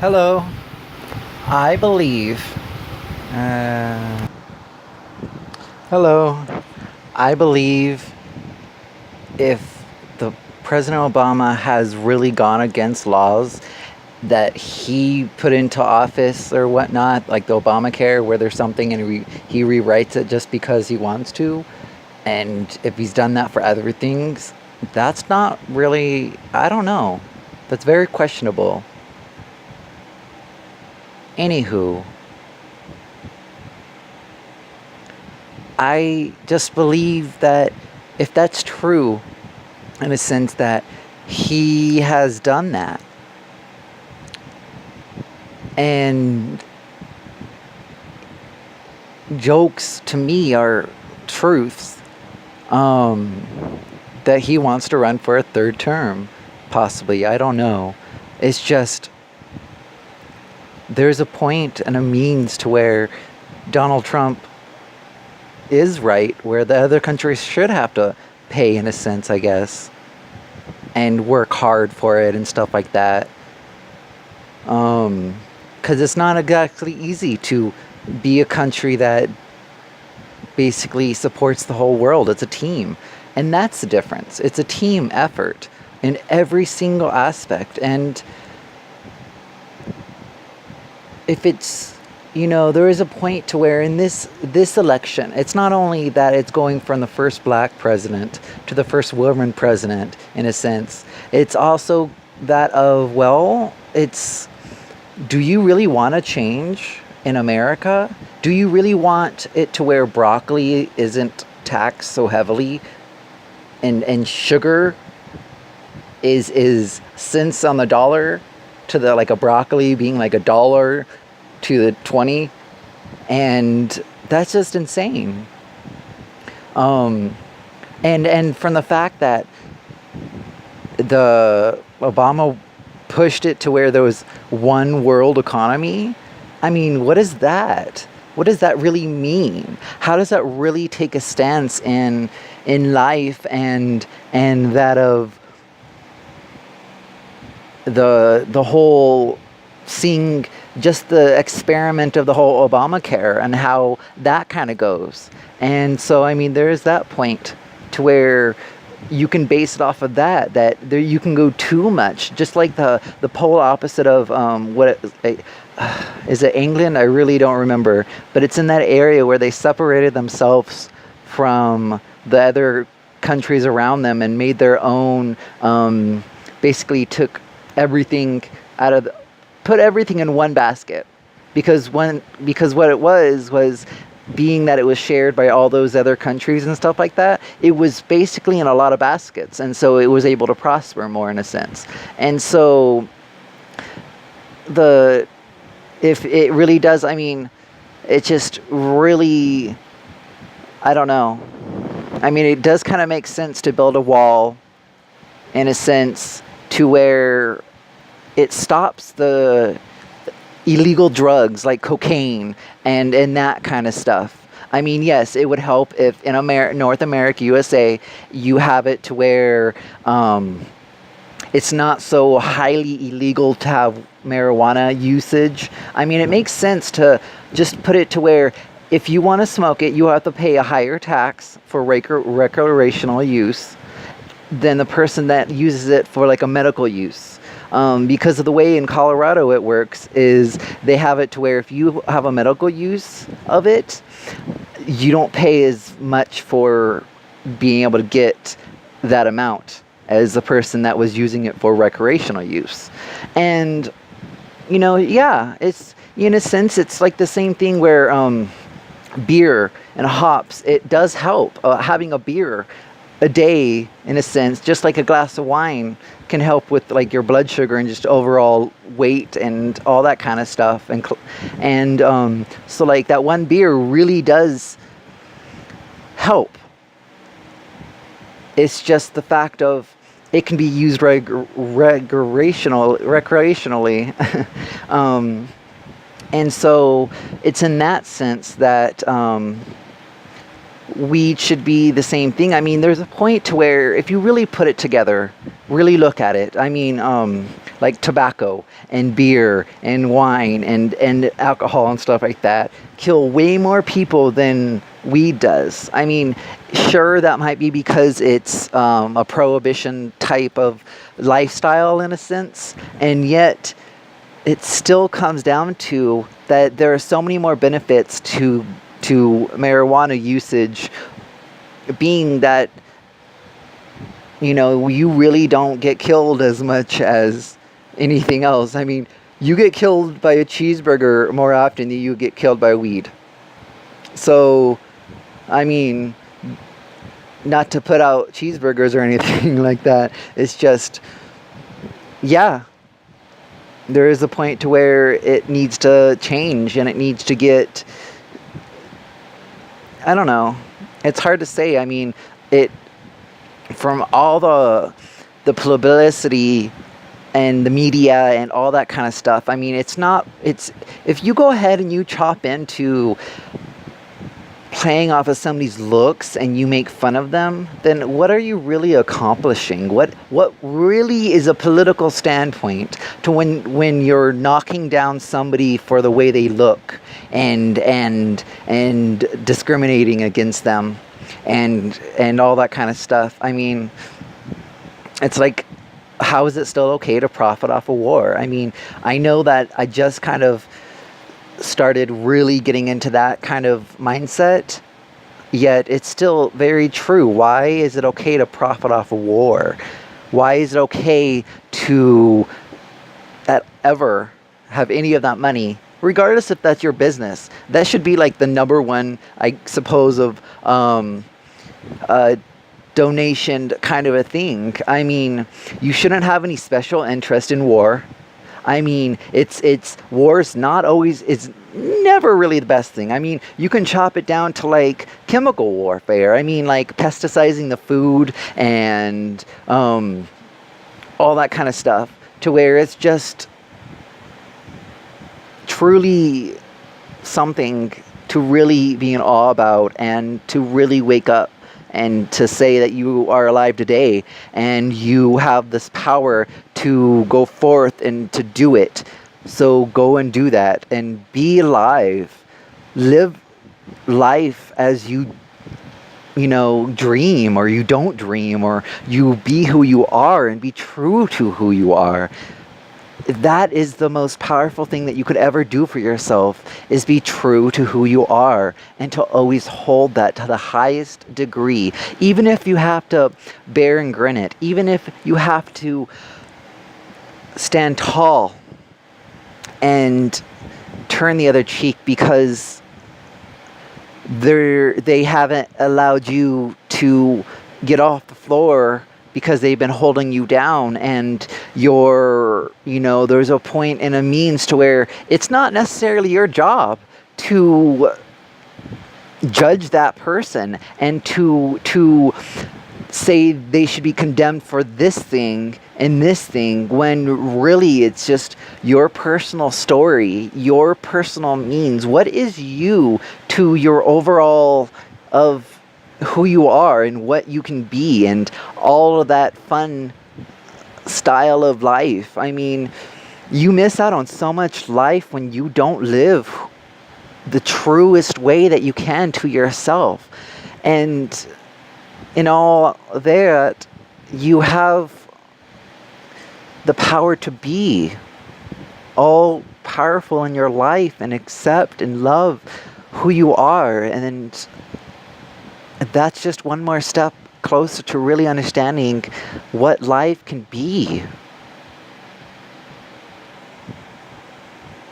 Hello. I believe. Uh, Hello. I believe if the President Obama has really gone against laws that he put into office or whatnot, like the Obamacare, where there's something and he rewrites it just because he wants to, and if he's done that for other things, that's not really. I don't know. That's very questionable. Anywho, I just believe that if that's true, in a sense that he has done that, and jokes to me are truths, um, that he wants to run for a third term, possibly. I don't know. It's just there's a point and a means to where Donald Trump is right, where the other countries should have to pay, in a sense, I guess, and work hard for it and stuff like that. Because it's not exactly easy to be a country that basically supports the whole world. It's a team. And that's the difference. It's a team effort in every single aspect. And if it's, there is a point to where in this election, it's not only that it's going from the first black president to the first woman president, in a sense. It's also that of, well, it's, do you really want to change in America? Do you really want it to where broccoli isn't taxed so heavily, and sugar is cents on the dollar, to the, like, a broccoli being like $1 to the 20, and that's just insane. And from the fact that the Obama pushed it to where there was one world economy, I mean, what is that? What does that really mean? How does that really take a stance in life, and that of the whole, seeing just the experiment of the whole Obamacare and how that kind of goes. And so, I mean, there is that point to where you can base it off of that there you can go too much, just like the polar opposite of is it England? I really don't remember, but it's in that area where they separated themselves from the other countries around them and made their own, basically took everything out of put everything in one basket, because what it was being that it was shared by all those other countries and stuff like that, it was basically in a lot of baskets, and so it was able to prosper more, in a sense. And so if it really does, I mean, it just really, I don't know. I mean, it does kind of make sense to build a wall, in a sense, to where it stops the illegal drugs like cocaine and that kind of stuff. I mean, yes, it would help if in North America, USA, you have it to where it's not so highly illegal to have marijuana usage. I mean, it makes sense to just put it to where if you want to smoke it, you have to pay a higher tax for recreational use than the person that uses it for like a medical use. Because of the way in Colorado it works is they have it to where if you have a medical use of it, you don't pay as much for being able to get that amount as the person that was using it for recreational use. And, yeah, it's, in a sense, it's like the same thing where beer and hops, it does help. Having a beer a day, in a sense, just like a glass of wine, can help with like your blood sugar and just overall weight and all that kind of stuff. And so like that one beer really does help. It's just the fact of it can be used recreationally. And so it's in that sense that weed should be the same thing. I mean, there's a point to where if you really put it together, really look at it. I mean, like tobacco and beer and wine and alcohol and stuff like that kill way more people than weed does. I mean, sure, that might be because it's a prohibition type of lifestyle in a sense, and yet it still comes down to that there are so many more benefits to marijuana usage, being that you really don't get killed as much as anything else. I mean, you get killed by a cheeseburger more often than you get killed by weed. So, I mean, not to put out cheeseburgers or anything like that. It's just, yeah, there is a point to where it needs to change and it needs to get, I don't know. It's hard to say. I mean, from all the publicity and the media and all that kind of stuff, I mean, if you go ahead and you chop into playing off of somebody's looks and you make fun of them, then what are you really accomplishing? What really is a political standpoint to when you're knocking down somebody for the way they look and discriminating against them and all that kind of stuff? I mean, it's like, how is it still okay to profit off a war? I mean, I know that I just kind of started really getting into that kind of mindset, yet it's still very true. Why is it okay to profit off a war? Why is it okay to ever have any of that money, regardless if that's your business? That should be like the number one, I suppose, of donation kind of a thing. I mean, you shouldn't have any special interest in war. I mean, it's war's not always, it's never really the best thing. I mean, you can chop it down to like chemical warfare. I mean, like pesticizing the food and all that kind of stuff, to where it's just truly something to really be in awe about and to really wake up and to say that you are alive today and you have this power to go forth and to do it. So go and do that and be alive. Live life as you dream, or you don't dream, or you be who you are and be true to who you are. That is the most powerful thing that you could ever do for yourself, is be true to who you are and to always hold that to the highest degree. Even if you have to bear and grin it, even if you have to stand tall and turn the other cheek because they haven't allowed you to get off the floor because they've been holding you down, and there's a point and a means to where it's not necessarily your job to judge that person and to say they should be condemned for this thing and this thing, when really it's just your personal story, your personal means. What is you to your overall of who you are and what you can be and all of that fun style of life? I mean, you miss out on so much life when you don't live the truest way that you can to yourself. And in all that, you have the power to be all powerful in your life and accept and love who you are. And that's just one more step closer to really understanding what life can be.